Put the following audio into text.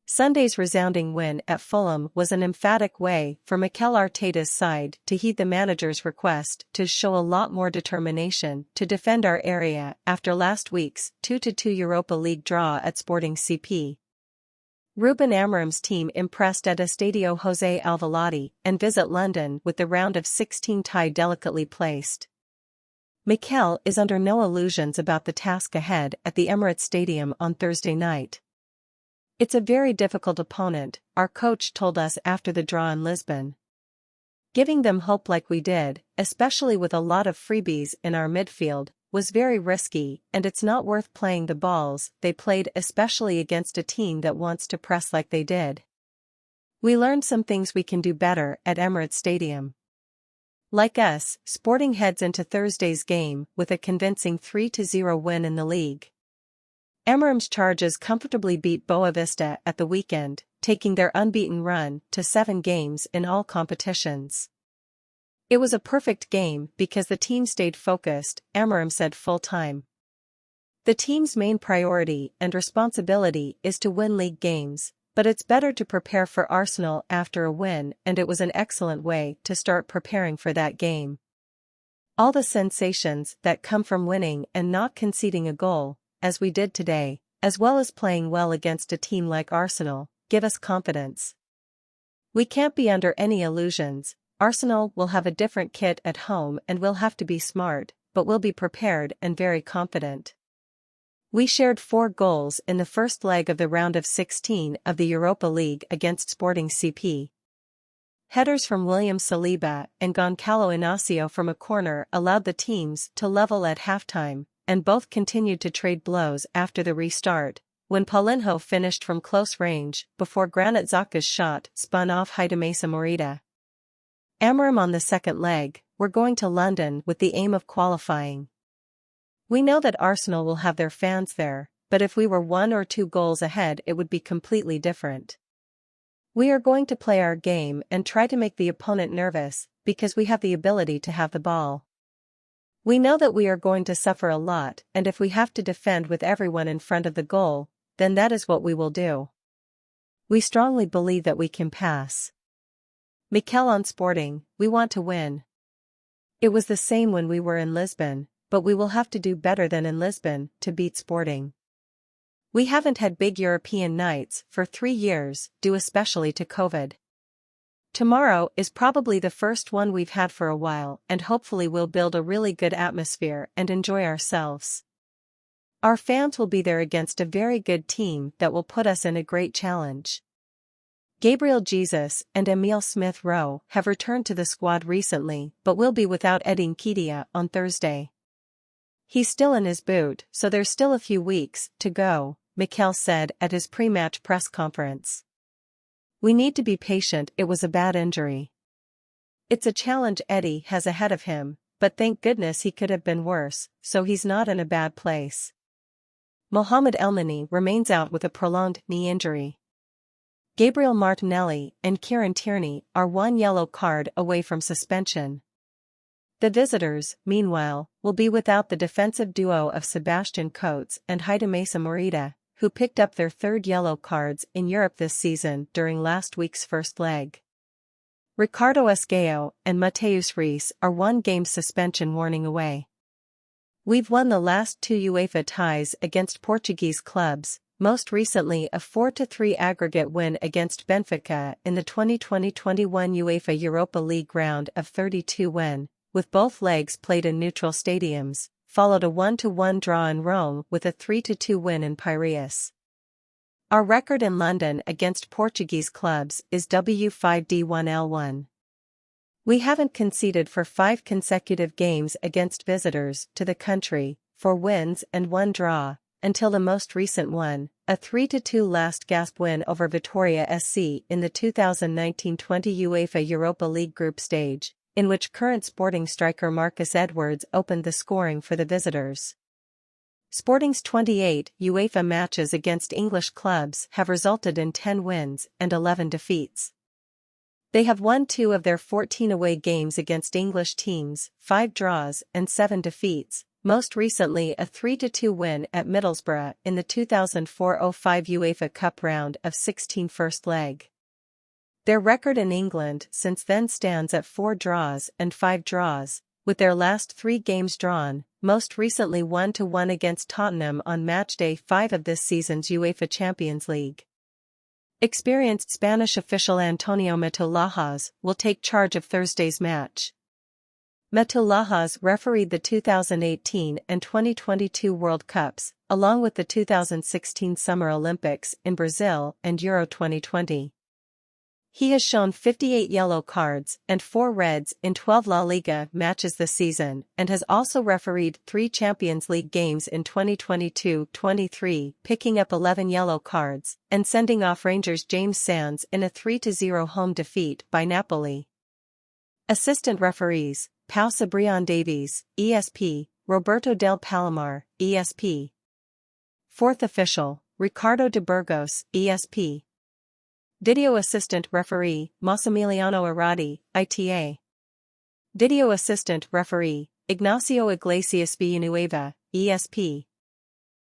Sunday's resounding win at Fulham was an emphatic way for Mikel Arteta's side to heed the manager's request to show a lot more determination to defend our area after last week's 2-2 Europa League draw at Sporting CP. Ruben Amorim's team impressed at Estadio José Alvalade and Visit London with the round of 16 tie delicately placed. Mikel is under no illusions about the task ahead at the Emirates Stadium on Thursday night. It's a very difficult opponent, our coach told us after the draw in Lisbon. Giving them hope like we did, especially with a lot of freebies in our midfield, was very risky, and it's not worth playing the balls they played, especially against a team that wants to press like they did. We learned some things we can do better at Emirates Stadium. Like us, Sporting heads into Thursday's game with a convincing 3-0 win in the league. Amorim's Charges comfortably beat Boavista at the weekend, taking their unbeaten run to 7 games in all competitions. It was a perfect game because the team stayed focused, Amorim said full-time. The team's main priority and responsibility is to win league games, but it's better to prepare for Arsenal after a win, and it was an excellent way to start preparing for that game. All the sensations that come from winning and not conceding a goal, as we did today, as well as playing well against a team like Arsenal, give us confidence. We can't be under any illusions. Arsenal will have a different kit at home and we'll have to be smart, but we'll be prepared and very confident. We shared 4 goals in the first leg of the round of 16 of the Europa League against Sporting CP. Headers from William Saliba and Goncalo Inacio from a corner allowed the teams to level at halftime, and both continued to trade blows after the restart, when Paulinho finished from close range before Granit Xhaka's shot spun off Hidemesa Morita. Amorim on the second leg, we're going to London with the aim of qualifying. We know that Arsenal will have their fans there, but if we were 1 or 2 goals ahead it would be completely different. We are going to play our game and try to make the opponent nervous, because we have the ability to have the ball. We know that we are going to suffer a lot, and if we have to defend with everyone in front of the goal, then that is what we will do. We strongly believe that we can pass. Mikel on Sporting, we want to win. It was the same when we were in Lisbon, but we will have to do better than in Lisbon to beat Sporting. We haven't had big European nights for 3 years, due especially to COVID. Tomorrow is probably the first one we've had for a while, and hopefully we'll build a really good atmosphere and enjoy ourselves. Our fans will be there against a very good team that will put us in a great challenge. Gabriel Jesus and Emile Smith-Rowe have returned to the squad recently but will be without Eddie Nketiah on Thursday. He's still in his boot, so there's still a few weeks to go, Mikel said at his pre-match press conference. We need to be patient, it was a bad injury. It's a challenge Eddie has ahead of him, but thank goodness he could have been worse, so he's not in a bad place. Mohamed Elneny remains out with a prolonged knee injury. Gabriel Martinelli and Kieran Tierney are 1 yellow card away from suspension. The visitors, meanwhile, will be without the defensive duo of Sebastian Coates and Hidemesa Morita, who picked up their 3rd yellow cards in Europe this season during last week's first leg. Ricardo Esgueio and Mateus Reis are 1 game suspension warning away. We've won the last 2 UEFA ties against Portuguese clubs, most recently a 4-3 aggregate win against Benfica in the 2020-21 UEFA Europa League round of 32 when, with both legs played in neutral stadiums, followed a 1-1 draw in Rome with a 3-2 win in Piraeus. Our record in London against Portuguese clubs is W5D1L1. We haven't conceded for 5 consecutive games against visitors to the country, 4 wins and 1 draw, until the most recent one, a 3-2 last gasp win over Vitória SC in the 2019-20 UEFA Europa League group stage, in which current Sporting striker Marcus Edwards opened the scoring for the visitors. Sporting's 28 UEFA matches against English clubs have resulted in 10 wins and 11 defeats. They have won 2 of their 14 away games against English teams, 5 draws and 7 defeats, most recently a 3-2 win at Middlesbrough in the 2004-05 UEFA Cup round of 16 first leg. Their record in England since then stands at 4 draws and 5 draws, with their last 3 games drawn, most recently 1-1 against Tottenham on matchday 5 of this season's UEFA Champions League. Experienced Spanish official Antonio Matulajas will take charge of Thursday's match. Matulajas refereed the 2018 and 2022 World Cups, along with the 2016 Summer Olympics in Brazil and Euro 2020. He has shown 58 yellow cards and 4 reds in 12 La Liga matches this season and has also refereed 3 Champions League games in 2022-23, picking up 11 yellow cards and sending off Rangers' James Sands in a 3-0 home defeat by Napoli. Assistant referees: Pau Cibrian Davies, ESP, Roberto del Palomar, ESP. Fourth official: Ricardo de Burgos, ESP. Video assistant referee: Massimiliano Arati, ITA. Video assistant referee: Ignacio Iglesias Villanueva, ESP.